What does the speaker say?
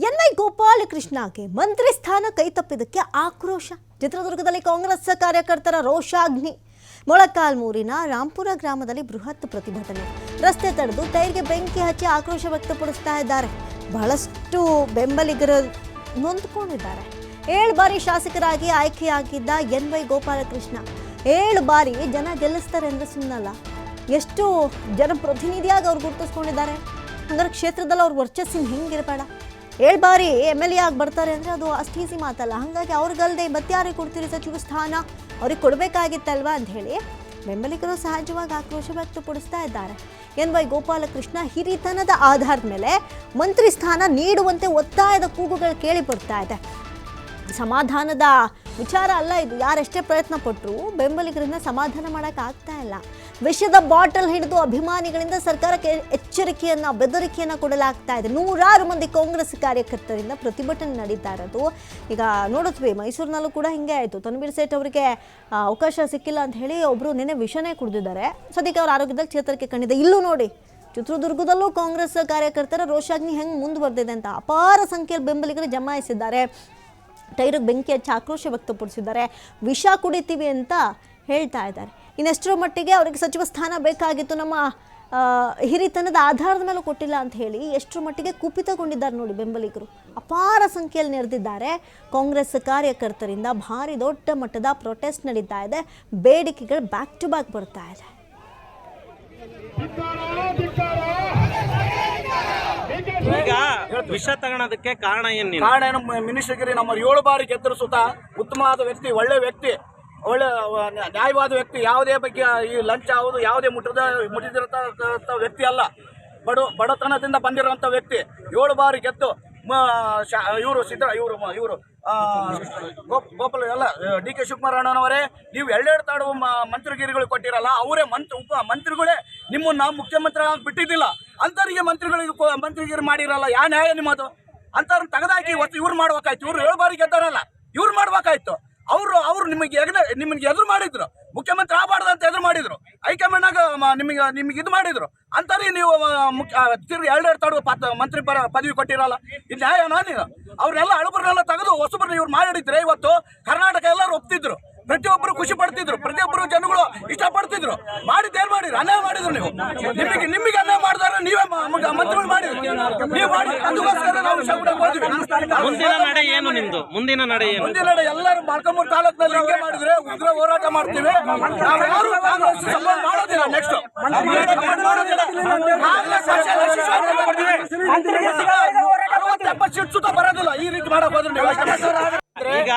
ಎನ್.ವೈ. ಗೋಪಾಲಕೃಷ್ಣಗೆ ಮಂತ್ರಿ ಸ್ಥಾನ ಕೈತಪ್ಪಿದ್ದಕ್ಕೆ ಆಕ್ರೋಶ. ಚಿತ್ರದುರ್ಗದಲ್ಲಿ ಕಾಂಗ್ರೆಸ್ ಕಾರ್ಯಕರ್ತರ ರೋಷಾಗ್ನಿ. ಮೊಳಕಾಲ್ಮೂರಿನ ರಾಂಪುರ ಗ್ರಾಮದಲ್ಲಿ ಬೃಹತ್ ಪ್ರತಿಭಟನೆ. ರಸ್ತೆ ತಡೆದು ಟೈರ್ಗೆ ಬೆಂಕಿ ಹಚ್ಚಿ ಆಕ್ರೋಶ ವ್ಯಕ್ತಪಡಿಸ್ತಾ ಇದ್ದಾರೆ. ಬಹಳಷ್ಟು ಬೆಂಬಲಿಗರು ನೊಂದ್ಕೊಂಡಿದ್ದಾರೆ. 7 ಬಾರಿ ಶಾಸಕರಾಗಿ ಆಯ್ಕೆಯಾಗಿದ್ದ ಎನ್.ವೈ. ಗೋಪಾಲಕೃಷ್ಣ 7 ಬಾರಿ ಜನ ಗೆಲ್ಲಿಸ್ತಾರೆ ಅಂದ್ರೆ ಸುಮ್ಮನಲ್ಲ. ಎಷ್ಟು ಜನಪ್ರತಿನಿಧಿಯಾಗಿ ಅವ್ರು ಗುರುತಿಸ್ಕೊಂಡಿದ್ದಾರೆ. ಹಂಗಾರೆ ಕ್ಷೇತ್ರದಲ್ಲಿ ಅವ್ರ ವರ್ಚಸ್ಸಿನ ಹೆಂಗಿರಬೇಡ. 7 ಬಾರಿ MLA ಆಗಿ ಬರ್ತಾರೆ ಅಂದರೆ ಅದು ಅಷ್ಟು ಈಸಿ ಮಾತಲ್ಲ. ಹಾಗಾಗಿ ಅವ್ರಿಗಲ್ಲದೆ ಮತ್ತಾರಿಗೆ ಕೊಡ್ತೀರಿ ಸಚಿವ ಸ್ಥಾನ, ಅವ್ರಿಗೆ ಕೊಡಬೇಕಾಗಿತ್ತಲ್ವಾ ಅಂತ ಹೇಳಿ ಬೆಂಬಲಿಗರು ಸಹಜವಾಗಿ ಆಕ್ರೋಶ ವ್ಯಕ್ತಪಡಿಸ್ತಾ ಇದ್ದಾರೆ. ಎನ್.ವೈ. ಗೋಪಾಲಕೃಷ್ಣ ಹಿರಿತನದ ಆಧಾರದ ಮೇಲೆ ಮಂತ್ರಿ ಸ್ಥಾನ ನೀಡುವಂತೆ ಒತ್ತಾಯದ ಕೂಗುಗಳು ಕೇಳಿ ಬರ್ತಾ ಇದೆ. ಸಮಾಧಾನದ ವಿಚಾರ ಅಲ್ಲ ಇದು. ಯಾರೆಷ್ಟೇ ಪ್ರಯತ್ನ ಪಟ್ಟರು ಬೆಂಬಲಿಗರಿಂದ ಸಮಾಧಾನ ಮಾಡೋಕ್ಕಾಗ್ತಾ ಇಲ್ಲ. ವಿಷದ ಬಾಟಲ್ ಹಿಡಿದು ಅಭಿಮಾನಿಗಳಿಂದ ಸರ್ಕಾರಕ್ಕೆ ಎಚ್ಚರಿಕೆಯನ್ನು, ಬೆದರಿಕೆಯನ್ನು ಕೊಡಲಾಗ್ತಾ ಇದೆ. 100 ಮಂದಿ ಕಾಂಗ್ರೆಸ್ ಕಾರ್ಯಕರ್ತರಿಂದ ಪ್ರತಿಭಟನೆ ನಡೀತಾ ಇರೋದು ಈಗ ನೋಡಿದ್ವಿ. ಮೈಸೂರಿನಲ್ಲೂ ಕೂಡ ಹಿಂಗೆ ಆಯಿತು. ತನ್ವೀರ್ ಸೇಠ್ ಅವರಿಗೆ ಅವಕಾಶ ಸಿಕ್ಕಿಲ್ಲ ಅಂತ ಹೇಳಿ ಒಬ್ಬರು ನಿನ್ನೆ ವಿಷನೇ ಕುಡಿದಿದ್ದಾರೆ. ಸದ್ಯಕ್ಕೆ ಅವ್ರ ಆರೋಗ್ಯದಲ್ಲಿ ಚೇತರಿಕೆ ಕಂಡಿದೆ. ಇಲ್ಲೂ ನೋಡಿ, ಚಿತ್ರದುರ್ಗದಲ್ಲೂ ಕಾಂಗ್ರೆಸ್ ಕಾರ್ಯಕರ್ತರ ರೋಷಾಗ್ನಿ ಹೆಂಗೆ ಮುಂದುವರೆದಿದೆ ಅಂತ ಅಪಾರ ಸಂಖ್ಯೆಯಲ್ಲಿ ಬೆಂಬಲಿಗರು ಜಮಾಯಿಸಿದ್ದಾರೆ. ಟೈರಿಗೆ ಬೆಂಕಿ ಹಚ್ಚಿ ಆಕ್ರೋಶ ವ್ಯಕ್ತಪಡಿಸಿದ್ದಾರೆ. ವಿಷ ಕುಡಿತೀವಿ ಅಂತ ಹೇಳ್ತಾ ಇದ್ದಾರೆ. ಇನ್ನೆಷ್ಟರ ಮಟ್ಟಿಗೆ ಅವರಿಗೆ ಸಚಿವ ಸ್ಥಾನ ಬೇಕಾಗಿತ್ತು, ನಮ್ಮ ಹಿರಿತನದ ಆಧಾರದ ಮೇಲೆ ಕೊಟ್ಟಿಲ್ಲ ಅಂತ ಹೇಳಿ ಎಷ್ಟರ ಮಟ್ಟಿಗೆ ಕುಪಿತಗೊಂಡಿದ್ದಾರೆ ನೋಡಿ ಬೆಂಬಲಿಗರು. ಅಪಾರ ಸಂಖ್ಯೆಯಲ್ಲಿ ನೆರೆದಿದ್ದಾರೆ. ಕಾಂಗ್ರೆಸ್ ಕಾರ್ಯಕರ್ತರಿಂದ ಭಾರಿ ದೊಡ್ಡ ಮಟ್ಟದ ಪ್ರೊಟೆಸ್ಟ್ ನಡೀತಾ ಇದೆ. ಬೇಡಿಕೆಗಳು ಬ್ಯಾಕ್ ಟು ಬ್ಯಾಕ್ ಬರ್ತಾ ಇದೆ. ಈಗ ವಿಷ ತಗೊಳೋದಕ್ಕೆ ಕಾರಣ ಏನು? ಕಾರಣ ಏನು? ಮಿನಿಸ್ಟರ್ಗಿರಿ ನಮ್ಮ 7 ಬಾರಿ ಗೆದ್ದರು ಸುತ ಉತ್ತಮವಾದ ವ್ಯಕ್ತಿ, ಒಳ್ಳೆ ವ್ಯಕ್ತಿ, ಒಳ್ಳೆ ನ್ಯಾಯವಾದ ವ್ಯಕ್ತಿ. ಯಾವುದೇ ಬಗ್ಗೆ ಈ ಲಂಚ ಯಾವುದು ಯಾವುದೇ ಮುಟ್ಟಿದಿರತ ವ್ಯಕ್ತಿ ಅಲ್ಲ. ಬಡತನದಿಂದ ಬಂದಿರುವಂಥ ವ್ಯಕ್ತಿ. 7 ಬಾರಿ ಗೆದ್ದು ಇವರು ಗೋಪಾಲ ಎಲ್ಲ ಡಿ.ಕೆ. ಶಿವಕುಮಾರ್ ಅಣ್ಣನವರೇ, ನೀವು 2 ತಾಡು ಮಂತ್ರಿಗಿರಿಗಳು ಕೊಟ್ಟಿರಲ್ಲ, ಅವರೇ ಉಪ ಮಂತ್ರಿಗಳೇ ನಿಮ್ಮನ್ನು ಮುಖ್ಯಮಂತ್ರಿ ಬಿಟ್ಟಿದ್ದಿಲ್ಲ. ಅಂಥವ್ರಿಗೆ ಮಂತ್ರಿಗಿರಿ ಮಾಡಿರಲ್ಲ. ಯಾವ ನ್ಯಾಯ ನಿಮ್ಮದು? ಅಂಥವ್ರನ್ನ ತೆಗೆದಾಕಿ ಇವ್ರು ಮಾಡ್ಬೇಕಾಯ್ತು. ಇವ್ರು 7 ಬಾರಿ ಗೆದ್ದಾರಲ್ಲ, ಇವ್ರು ಮಾಡ್ಬೇಕಾಯ್ತು. ಅವರು ನಿಮಗೆ ಎದುರು ಮಾಡಿದ್ರು. ಮುಖ್ಯಮಂತ್ರಿ ಆಗಬಾರ್ದು ಅಂತ ಎದುರು ಮಾಡಿದ್ರು. ಹೈಕಮಾಂಡ್ನಾಗ ನಿಮಗೆ ಇದು ಮಾಡಿದ್ರು. ಅಂತಾರೆ ನೀವು ತಿರ್ಗಿ 2 ತಾಡು ಮಂತ್ರಿ ಪದವಿ ಕೊಟ್ಟಿರಲ್ಲ. ಇದು ನ್ಯಾಯನಾ? ನೀವು ಅವ್ರನ್ನೆಲ್ಲ ಅಳಬರನ್ನೆಲ್ಲ ತೆಗೆದು ಹೊಸಬರನ್ನ ಇವ್ರು ಮಾಡಿದ್ರೆ ಇವತ್ತು ಕರ್ನಾಟಕ ಎಲ್ಲರೂ ಒಪ್ತಿದ್ರು. ಪ್ರತಿಯೊಬ್ಬರು ಖುಷಿ ಪಡ್ತಿದ್ರು. ಪ್ರತಿಯೊಬ್ಬರು ಜನಗಳು ಇಷ್ಟಪಡ್ತಿದ್ರು. ಮಾಡಿದ್ದೇನು ಮಾಡಿದ್ರು? ಅನ್ಯಾಯ ಮಾಡಿದ್ರು ನೀವು. ನಿಮಗೆ ಅನ್ಯಾಯ ಮಾಡಿದ್ರೆ ನೀವೇ ಮಂತ್ರಿಗಳು ಮಾಡಿದ್ರು. ನೀವು ಮಾಡಿ ಅದಕ್ಕೋಸ್ಕರ ನಾವು ಹೋದ್ವಿ. ಮುಂದಿನ ನಡೆ ಏನು ನಿಮ್ದು? ಮುಂದಿನ ನಡೆ ಏನು? ಮುಂದಿನ ನಡೆ ಎಲ್ಲರೂ ಮೊಳಕಾಲ್ಮೂರು ತಾಲೂಕಿನಲ್ಲಿ ಹಿಂಗೆ ಮಾಡಿದ್ರೆ ಉಗ್ರ ಹೋರಾಟ ಮಾಡ್ತೀವಿ. ನಾವು ಯಾರು ಕಾಂಗ್ರೆಸ್ ಸಪೋರ್ಟ್ ಮಾಡೋದಿಲ್ಲ. ನೆಕ್ಸ್ಟ್ 60-70 ಸೀಟ್ ಸುತ್ತ ಬರೋದಿಲ್ಲ. ಈ ರೀತಿ ಮಾಡಕ್ ಹೋದ್ರೆ ನೀವು ಈಗ